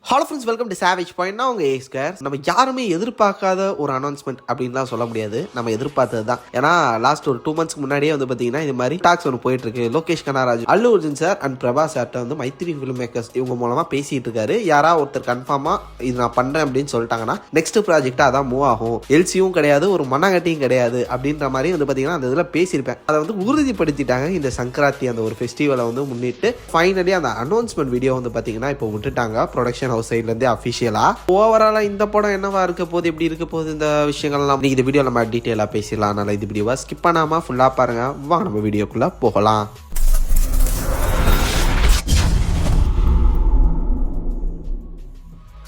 Hello friends, welcome to savage point. நான் உங்கள் ஏஸ்கர். நம்ம யாருமே எதிர்பார்க்காத ஒரு அனௌன்ஸ்மெண்ட் அப்படின்லாம் சொல்ல முடியாது, நம்ம எதிர்பார்த்தது தான். ஏன்னா லாஸ்ட் ஒரு 2 months முன்னாடியே வந்து பார்த்தீங்கன்னா இது மாதிரி டாக்ஸ் ஒன்று போயிட்டு இருக்கு. லோகேஷ் கனகராஜ், அல்லு அர்ஜுன் சார் அண்ட் பிரபா சார்ட்ட வந்து மைத்திரி ஃபிலிம் மேக்கர்ஸ் இவங்க மூலமாக பேசிட்டு இருக்காரு. யாராவது ஒருத்தர் கன்ஃபார்மாக இது நான் பண்ணுறேன் அப்படின்னு சொல்லிட்டாங்கன்னா நெக்ஸ்ட் ப்ராஜெக்டாக அதான் மூவ் ஆகும். எல்சியும் கிடையாது, ஒரு மண்ணாங்கட்டியும் கிடையாது அப்படின்ற மாதிரி வந்து பார்த்தீங்கன்னா அந்த இதில் பேசியிருப்பேன். அதை வந்து உறுதிப்படுத்திட்டாங்க. இந்த சங்கராந்தி அந்த ஒரு ஃபெஸ்டிவலை வந்து முன்னிட்டு ஃபைனலி அந்த அனௌன்ஸ்மெண்ட் வீடியோ வந்து பார்த்தீங்கன்னா இப்போ விட்டுட்டாங்க ப்ரொடக்ஷன் ஹவுஸ் சைட்லேருந்து அஃபிஷியலா. ஓவராலா இந்த படம் என்னவா இருக்க போகுது, எப்படி இருக்க போகுது, இந்த விஷயங்கள்லாம் இந்த வீடியோ நம்ம டீட்டெயிலாக பேசிடலாம். அதனால இந்த வீடியோவை ஸ்கிப் பண்ணாம ஃபுல்லா பாருங்க. வாங்க நம்ம வீடியோக்குள்ள போகலாம்.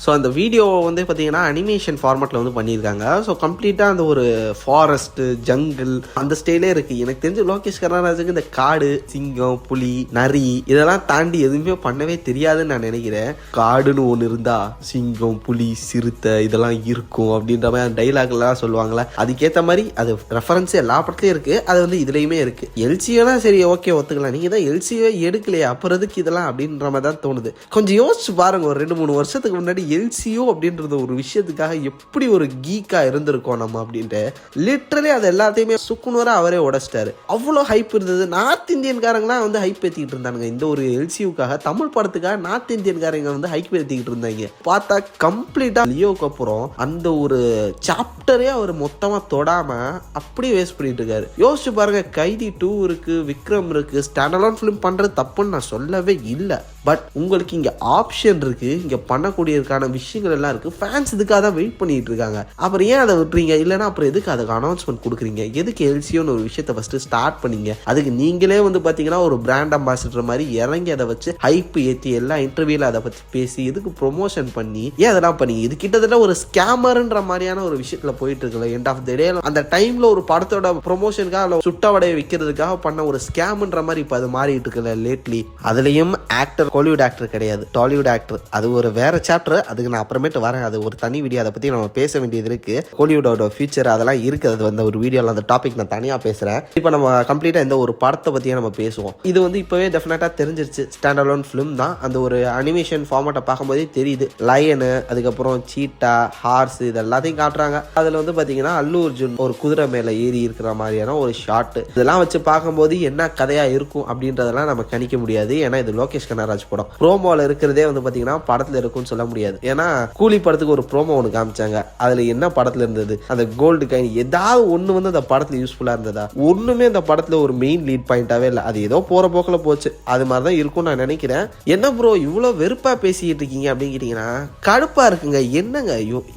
ஸோ அந்த வீடியோ வந்து பார்த்தீங்கன்னா அனிமேஷன் ஃபார்மேட்டில் வந்து பண்ணியிருக்காங்க. ஸோ கம்ப்ளீட்டாக அந்த ஒரு ஃபாரஸ்ட்டு, ஜங்கிள் அந்த ஸ்டைலே இருக்குது. எனக்கு தெரிஞ்சு லோகேஷ் கனகராஜுக்கு இந்த காடு, சிங்கம், புலி, நரி இதெல்லாம் தாண்டி எதுவுமே பண்ணவே தெரியாதுன்னு நான் நினைக்கிறேன். காடுன்னு ஒன்று இருந்தால் சிங்கம், புலி, சிறுத்தை இதெல்லாம் இருக்கும் அப்படின்ற மாதிரி அந்த டைலாக்லாம் சொல்லுவாங்களே, அதுக்கேற்ற மாதிரி அது ரெஃபரன்ஸ் எல்லா படத்துலையும் இருக்குது. அது வந்து இதுலேயுமே இருக்குது. எல்சியோனா சரி ஓகே ஒத்துக்கலாம், நீங்கள் தான் எல்சியோ எடுக்கலையே அப்புறதுக்கு இதெல்லாம் அப்படின்ற மாதிரி தான் தோணுது. கொஞ்சம் யோசிச்சு பாருங்க, ஒரு 2-3 வருஷத்துக்கு முன்னாடி எல்சியோ அப்படின்றது ஒரு விஷயத்துக்காக எப்படி ஒரு கீக்கா இருந்திருக்கோம் நம்ம அப்படின்ட்டு. லிட்டரலி அது எல்லாத்தையுமே சுக்குனரா அவரே உடைச்சிட்டாரு. அவ்வளோ ஹைப் இருந்தது. நார்த் இந்தியன்காரங்களாம் வந்து ஹைப் ஏற்றிக்கிட்டு இருந்தானுங்க இந்த ஒரு எல்சியூக்காக. தமிழ் படத்துக்காக நார்த் இந்தியன்காரங்க வந்து ஹைப் ஏற்றிக்கிட்டு இருந்தாங்க. பார்த்தா கம்ப்ளீட்டா லியோக்கு அப்புறம் அந்த ஒரு சாப்டரே அவர் மொத்தமா தொடாம அப்படியே வேஸ்ட் பண்ணிட்டு இருக்காரு. யோசிச்சு பாருங்க, கைதி 2 இருக்கு, விக்ரம் இருக்கு. ஸ்டாண்ட் அலோன் ஃபிலிம் பண்றது தப்புன்னு நான் சொல்லவே இல்லை. பட் உங்களுக்கு இங்க ஆப்ஷன் இருக்கு, இங்க பண்ணக்கூடியதுக்கான விஷயங்கள் எல்லாம் இருக்கு. ஃபேன்ஸ் இதுக்காக தான் வெயிட் பண்ணிட்டு இருக்காங்க. அப்புறம் ஏன் அதை விட்டுறீங்க? இல்லைன்னா அப்புறம் எதுக்கு அதுக்கு அனௌன்ஸ்மெண்ட் கொடுக்குறீங்க? எதுக்கு எல்சியோன்னு ஒரு விஷயத்தை ஃபர்ஸ்ட் ஸ்டார்ட் பண்ணீங்க? அதுக்கு நீங்களே வந்து பாத்தீங்கன்னா ஒரு பிராண்ட் அம்பாசிடர் மாதிரி இறங்கி அதை வச்சு ஹைப் ஏற்றி எல்லா இன்டர்வியூல அதை பத்தி பேசி எதுக்கு ப்ரொமோஷன் பண்ணி ஏன் அதெல்லாம் பண்ணீங்க? இது கிட்டத்தட்ட ஒரு ஸ்கேமர்ன்ற மாதிரியான ஒரு விஷயத்துல போயிட்டு இருக்குல்ல. எண்ட் ஆஃப் த டே அந்த டைம்ல ஒரு படத்தோட ப்ரொமோஷனுக்காக சுட்டவடைய விற்கிறதுக்காக பண்ண ஒரு ஸ்கேம்ன்ற மாதிரி இப்போ அது மாறிட்டு இருக்குல்ல லேட்லி. அதுலயும் ஆக்டர் ஹாலிவுட் ஆக்டர் கிடையாது, டாலிவுட் ஆக்டர். அது ஒரு வேற சாப்டர், அதுக்கு நான் அப்புறமேட்டு வரேன். அது ஒரு தனி வீடியோ, அதை பற்றி நம்ம பேச வேண்டியது இருக்கு. ஹாலிவுட்டோட ஃபியூச்சர் அதெல்லாம் இருக்குது. அது வந்து ஒரு வீடியோவில் அந்த டாபிக் நான் தனியாக பேசுகிறேன். இப்போ நம்ம கம்ப்ளீட்டாக இந்த ஒரு படத்தை பற்றியே நம்ம பேசுவோம். இது வந்து இப்போவே டெஃபினட்டாக தெரிஞ்சிருச்சு, ஸ்டாண்ட் அலோன் ஃபிலிம் தான். அந்த ஒரு அனிமேஷன் ஃபார்மேட்டை பார்க்கும்போதே தெரியுது. லயனு, அதுக்கப்புறம் சீட்டா, ஹார்ஸ் இது எல்லாத்தையும் காட்டுறாங்க. அதில் வந்து பார்த்தீங்கன்னா அல்லு அர்ஜுன் ஒரு குதிரை மேலே ஏறி இருக்கிற மாதிரியான ஒரு ஷாட். இதெல்லாம் வச்சு பார்க்கும்போது என்ன கதையாக இருக்கும் அப்படின்றதெல்லாம் நம்ம கணிக்க முடியாது. ஏன்னா இது லோகேஷ் கனகராஜ் படம். ப்ரோமோல இருக்கிறதே வந்து பாத்தீங்கன்னா படத்துல இருக்கும்னு சொல்ல முடியாது. ஏன்னா கூலி படத்துக்கு ஒரு ப்ரோமோ ஒன்று காமிச்சாங்க. அதுல என்ன படத்துல இருந்தது, அந்த கோல்டு காயின் ஏதாவது ஒண்ணு வந்து அந்த படத்துல யூஸ்ஃபுல்லா இருந்ததா? ஒண்ணுமே அந்த படத்துல ஒரு மெயின் லீட் பாயிண்டாவே இல்லை. அது ஏதோ போற போக்கில் போச்சு. அது மாதிரிதான் இருக்கும்னு நான் நினைக்கிறேன். என்ன ப்ரோ இவ்வளவு வெறுப்பா பேசிட்டு இருக்கீங்க அப்படின்னு கேட்டீங்கன்னா கடுப்பா இருக்குங்க. என்னங்க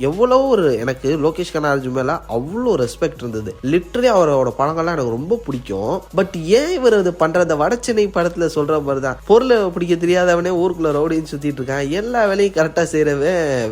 எவ்வளவு ஒரு எனக்கு லோகேஷ் கனகராஜ் மேல அவ்வளோ ரெஸ்பெக்ட் இருந்தது. லிட்டரலி அவரோட படங்கள்லாம் எனக்கு ரொம்ப பிடிக்கும். பட் ஏன் இவர் இது பண்ற அந்த வட சென்னை படத்துல சொல்ற மாதிரி தான், பொருளை பிடிக்க தெரியாதவனே ஊருக்குள்ள ரவுடின்னு சுத்திட்டு இருக்கான், எல்லா வேலையும் கரெக்டா செய்யறவே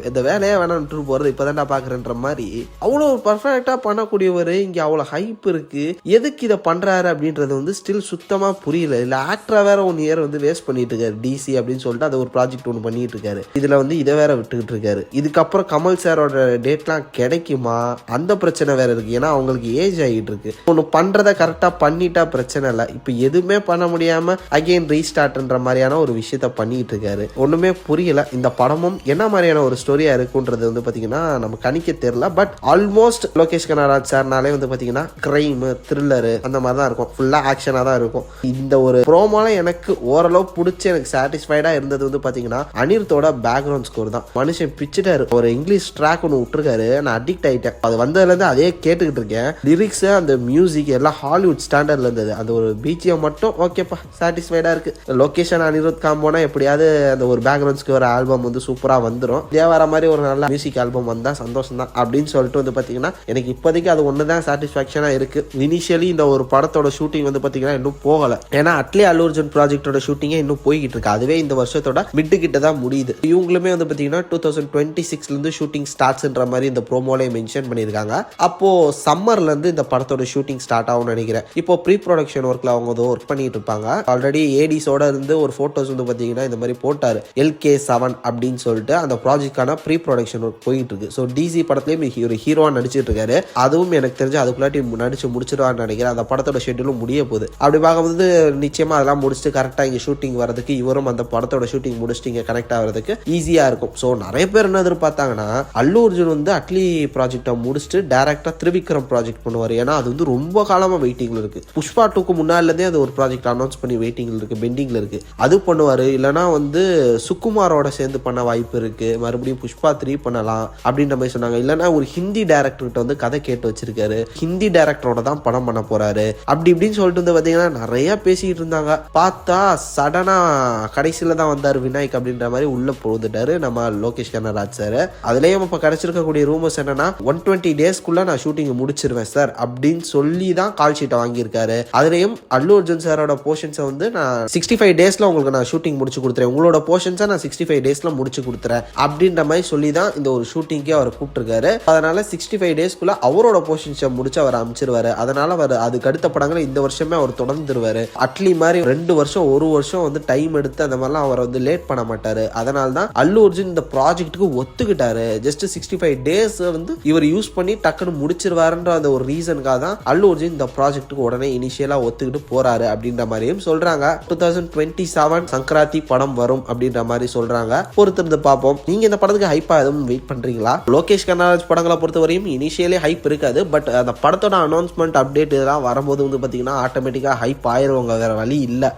இந்த வேலையே வேணாம்னு போறது இப்பதான் பாக்குறேன்ற மாதிரி அவ்வளவு பர்ஃபெக்டா பண்ணக்கூடியவர் இங்க அவ்வளவு ஹைப் இருக்கு. எதுக்கு இதை பண்றாரு அப்படின்றது வந்து ஸ்டில் சுத்தமா புரியல. இல்ல ஆக்டரா வேற 1 year வந்து வேஸ்ட் பண்ணிட்டு இருக்காரு டிசி அப்படின்னு சொல்லிட்டு அதை ஒரு ப்ராஜெக்ட் ஒன்று பண்ணிட்டு இருக்காரு. இதுல வந்து இதை வேற விட்டுக்கிட்டு இருக்காரு. இதுக்கப்புறம் கமல் சாரோட டேட்லாம் கிடைக்குமா அந்த பிரச்சனை வேற இருக்கு. ஏன்னா அவங்களுக்கு ஏஜ் ஆகிட்டு இருக்கு. ஒன்று பண்றதை கரெக்டா பண்ணிட்டா பிரச்சனை இல்லை. இப்ப எதுவுமே பண்ண முடியாம அகைன் ரீஸ்டார்ட்ன்ற மாதிரியான ஒரு விஷயத்த பண்ணிட்டு இருக்காரு. ஒண்ணுமே புரியல. இந்த படமும் என்ன மாதிரியான ஒரு ஸ்டோரியா இருக்குன்றது வந்து பாத்தீங்கன்னா நம்ம கணிக்க தெரியல. பட் ஆல்மோஸ்ட் லோகேஷ் கனகராஜ் சார்னாலே வந்து பாத்தீங்கன்னா கிரைம், த்ரில்லர் அந்த மாதிரி தான் இருக்கும். ஃபுல்லா ஆக்ஷனா தான் இருக்கும். இந்த ஒரு ப்ரோமோல எனக்கு ஓரளவு பிடிச்ச, எனக்கு சாட்டிஸ்ஃபைடா இருந்தது வந்து பாத்தீங்கன்னா அனிருத்தோட பேக்ரவுண்ட் ஸ்கோர் தான். மனுஷன் பிச்சுட்டாரு. ஒரு இங்கிலீஷ் ட்ராக் ஒன்று விட்டுருக்காரு. நான் அடிக்ட் ஆயிட்டேன். அது வந்ததுல இருந்து அதே கேட்டுக்கிட்டு இருக்கேன். லிரிக்ஸ், அந்த மியூசிக் எல்லாம் ஹாலிவுட் ஸ்டாண்டர்ட்ல இருந்தது. அந்த ஒரு பிஜிஎம் மட்டும் ஓகேப்பா சாட்டிஸ்ஃபைடா இருக்கு. லொகேஷன் அனிருத் காம்போனா எப்படியாவது அந்த ஒரு பேக்ரவுண்ட்ஸ்க்கு ஒரு ஆல்பம் வந்து சூப்பரா வந்துடும். தேவார மாதிரி ஒரு நல்ல மியூசிக் ஆல்பம் வந்தா சந்தோஷம் தான் அப்படின்னு சொல்லிட்டு வந்து பாத்தீங்கன்னா எனக்கு இப்போதைக்கு அது ஒண்ணுதான் சாட்டிஸ்ஃபேக்ஷனா இருக்கு. இனிஷியலி இந்த ஒரு படத்தோட ஷூட்டிங் வந்து பாத்தீங்கன்னா இன்னும் போகல. ஏன்னா அட்லி அல்லு அர்ஜுன் ப்ராஜெக்டோட ஷூட்டிங்கே இன்னும் போய்கிட்டு இருக்கு. அதுவே இந்த வருஷத்தோட மிட்டு கிட்ட தான் முடியுது. இவங்களுமே வந்து பாத்தீங்கன்னா 2026 இருந்து ஷூட்டிங் ஸ்டார்ட்ஸ்ன்ற மாதிரி இந்த ப்ரோமோலே மென்ஷன் பண்ணியிருக்காங்க. அப்போ சம்மர்ல இருந்து இந்த படத்தோட ஷூட்டிங் ஸ்டார்ட் ஆகும்னு நினைக்கிறேன். இப்போ ப்ரீ ப்ரொடக்ஷன் ஒர்க்ல அவங்க ஒர்க் பண்ணிட்டு இருப்பாங்க. ஆல்ரெடி ஏடிஸோட இருந்து ஒரு போட்டோஸ் வந்து பாத்தீங்கன்னா இந்த மாதிரி போட்டாரு LK7 அப்படின்னு சொல்லிட்டு. அந்த ப்ராஜெக்டான ப்ரீ ப்ரொடக்ஷன் ஒர்க் போயிட்டு இருக்கு. ஸோ டிசி படத்துலேயும் ஒரு ஹீரோவாக நடிச்சிட்டு இருக்காரு. அதுவும் எனக்கு தெரிஞ்சு அதுக்குள்ளாட்டி நடிச்சு முடிச்சிடுவான்னு நினைக்கிறேன். அந்த படத்தோட ஷெட்யூலும் முடிய போகுது. அப்படி பார்க்கும்போது நிச்சயமாக அதெல்லாம் முடிச்சுட்டு கரெக்டாக இங்கே ஷூட்டிங் வரதுக்கு இவரும் அந்த படத்தோட ஷூட்டிங் முடிச்சுட்டு இங்கே கனெக்ட் ஆகிறதுக்கு ஈஸியாக இருக்கும். ஸோ நிறைய பேர் என்ன எதிர்பார்த்தாங்கன்னா அல்லு அர்ஜுன் வந்து அட்லி ப்ராஜெக்டை முடிச்சுட்டு டேரக்டாக திரிவிக்ரம் ப்ராஜெக்ட் பண்ணுவார். ஏன்னா அது வந்து ரொம்ப காலமாக வெயிட்டிங்கில் இருக்கு. புஷ்பா 2க்கு முன்னாடிலேருந்தே அது ஒரு ப்ராஜெக்ட் அனௌன்ஸ் பண்ணி வெயிட்டிங்கில் இருக்கு, பெண்டிங்கில் இருக்கு. அது பண்ணுவார். இல்லைனா வந்து சுகுமாரோட சேர்ந்து பண்ண வாய்ப்பு இருக்கு. மறுபடியும் புஷ்பா 3 பண்ணலாம் அப்படின்ற மாதிரி சொன்னாங்க. இல்லைனா ஒரு ஹிந்தி டேரக்டர்கிட்ட வந்து கதை கேட்டு வச்சிருக்காரு. ஹிந்தி டேரக்டரோட தான் படம் பண்ண போறாரு அப்படி இப்படின்னு சொல்லிட்டு வந்து பார்த்தீங்கன்னா நிறைய பேசிக்கிட்டு இருந்தாங்க. பார்த்தா சடனா கடைசியில் தான் வந்தார் விநாயக் அப்படின்ற மாதிரி உள்ள போந்துட்டாரு நம்ம லோகேஷ் கனகராஜ் சார். அதுலேயும் இப்போ கிடைச்சிருக்கக்கூடிய ரூமர்ஸ் என்னன்னா 120 டேஸ்க்குள்ள நான் ஷூட்டிங் முடிச்சிருவேன் சார் அப்படின்னு சொல்லி தான் கால் ஷீட்டை வாங்கியிருக்காரு. அதுலேயும் அல்லு அர்ஜுன் சாரோட போர்ஷன்ஸை வந்து நான் 65 டேஸ்ல உங்களுக்கு நான் ஷூட்டிங் முடிச்சு கொடுத்துறேன், உங்களோட போர்ஷன்ஸை நான் 65 டேஸ்ல முடிச்சு கொடுத்துறேன் அப்படின்ற மாதிரி சொல்லி தான் இந்த ஒரு ஷூட்டிங்கே அவர் கூப்பிட்டுருக்காரு. அதனால 65 டேஸ்க்குள்ள அவரோட போர்ஷன்ஸை முடிச்சு அவர் அமைச்சிருவாரு. அதனால அவர் அதுக்கு அடுத்த படங்களை இந்த வருஷமே அவர் தொடர்ந்துருவாரு. அட்லி மாதிரி 2 வருஷம் 1 வருஷம் வந்து டைம் எடுத்து அந்த மாதிரிலாம் அவர் வந்து லேட் பண்ண மாட்டாரு. அதனால தான் அல்லு அர்ஜுன் இந்த ப்ராஜெக்ட்டுக்கு ஒத்துக்கிட்டாரு. ஜஸ்ட் 65 டேஸ் வந்து இவர் யூஸ் பண்ணி டக்குன்னு முடிச்சிருவாருன்ற அந்த ஒரு ரீசனுக்காக தான் அல்லு அர்ஜுன் இந்த ப்ராஜெக்ட்டுக்கு உடனே இனிஷியலா ஒத்துக்கிட்டு போறாரு அப்படின்ற மாதிரியும் சொல்றாங்க. 2027 சங்கராந்தி படம் வரும் அப்படின்ற மாதிரி சொல்றாங்க. பொறுத்திருந்து பார்ப்போம். நீங்க இந்த படத்துக்கு ஹைப்பா எதுவும் வெயிட் பண்றீங்களா? லோகேஷ் கனகராஜ் படங்களை பொறுத்தவரையும் இனிஷியலே ஹைப் இருக்காது. பட் அந்த படத்தோட அனௌன்ஸ்மெண்ட் அப்டேட் இதெல்லாம் வரும்போது வந்து பாத்தீங்கன்னா ஆட்டோமேட்டிக்கா ஹைப் ஆயிருவாங்க, வேற வழி இல்ல.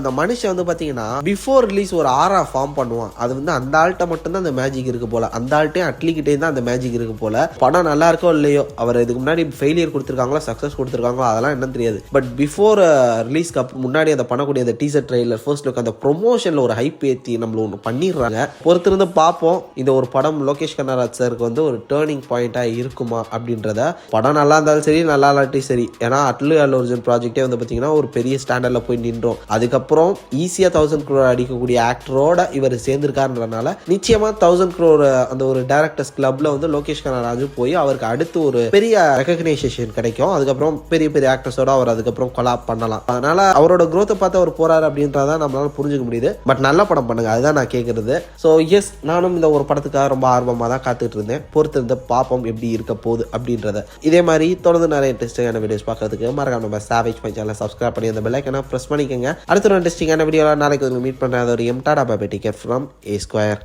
அந்த மனுஷன் வந்து பாத்தீங்கன்னா பிஃபோர் ரிலீஸ் ஒரு ஆரா ஃபார்ம் பண்ணுவான். அது வந்து அந்த ஆள்கிட்ட மட்டும்தான் அந்த மேஜிக் இருக்கு போல. அந்த ஆள்கிட்டே அட்லிக்கிட்டே தான் அந்த மேஜிக் இருக்கு போல. படம் நல்லா இருக்கோ இல்லையோ, அவர் இதுக்கு முன்னாடி ஃபெயிலியர் கொடுத்துருக்காங்களா சக்சஸ் கொடுத்துருக்காங்களோ அதெல்லாம் என்னன்னு தெரியாது. பட் பிஃபோர் ரிலீஸ்க்கு முன்னாடி அதை பண்ணக்கூடிய அந்த டீசர் ட்ரெய்லர் ஃபர்ஸ்ட் லுக் அந்த ப்ரொமோஷன்ல ஒரு ஹைப் ஏற்றி நம்மள ஒன்று பண்ணிடுறாங்க. பொறுத்திருந்து பார்ப்போம். இந்த ஒரு படம் லோகேஷ் கனகராஜ் சாருக்கு வந்து ஒரு டேர்னிங் பாயிண்டா இருக்குமா அப்படின்றத. படம் நல்லா இருந்தாலும் சரி நல்லா இல்லாட்டி சரி. ஏன்னா அல்லு அர்ஜுன் ப்ராஜெக்டே வந்து பார்த்தீங்கன்னா ஒரு பெரிய ஸ்டாண்டர்ட்ல போய் நின்றோம். அதுக்கப்புறம் ஈஸியா 1000 crore அடிக்கக்கூடிய ஆக்டரோட இவர் சேர்ந்திருக்காருன்றனால நிச்சயமா 1000 crore அந்த ஒரு டைரக்டர்ஸ் கிளப்ல வந்து லோகேஷ் கனகராஜ் போய் அவருக்கு அடுத்து ஒரு பெரிய ரெகக்னைசேஷன் கிடைக்கும். அதுக்கப்புறம் பெரிய பெரிய ஆக்டர்ஸோட அவர் அதுக்கப்புறம் கொலாப் பண்ணலாம். அதனால அவரோட growth பார்த்து அவர் போறாரு அப்படின்றத நம்மளால புரிஞ்சுக்க முடியுது. பட் நல்ல படம் பண்ணுங்க, அதுதான் நான் கேட்கறது. ஸோ எஸ், நானும் இந்த ஒரு படத்துக்காக ரொம்ப ஆர்வமாக தான் காத்துட்டு இருந்தேன். பொறுத்திருந்து பார்ப்போம் எப்படி இருக்க போகுது அப்படின்றத. இதே மாதிரி தொடர்ந்து நிறைய இன்ட்ரெஸ்டிங்கான வீடியோஸ் பார்க்கறதுக்கு மறக்காம நம்ம சாவேஜ் மை சேனலை சப்ஸ்கிரைப் பண்ணி அந்த பெல் ஐக்கனை பிரஸ் பண்ணிக்கோங்க. அடுத்த ஒரு இன்ட்ரெஸ்டிங்கான வீடியோவில் நாளைக்கு மீட் பண்ணுறேன். அது ஒரு tata bye bye, take care from A Square.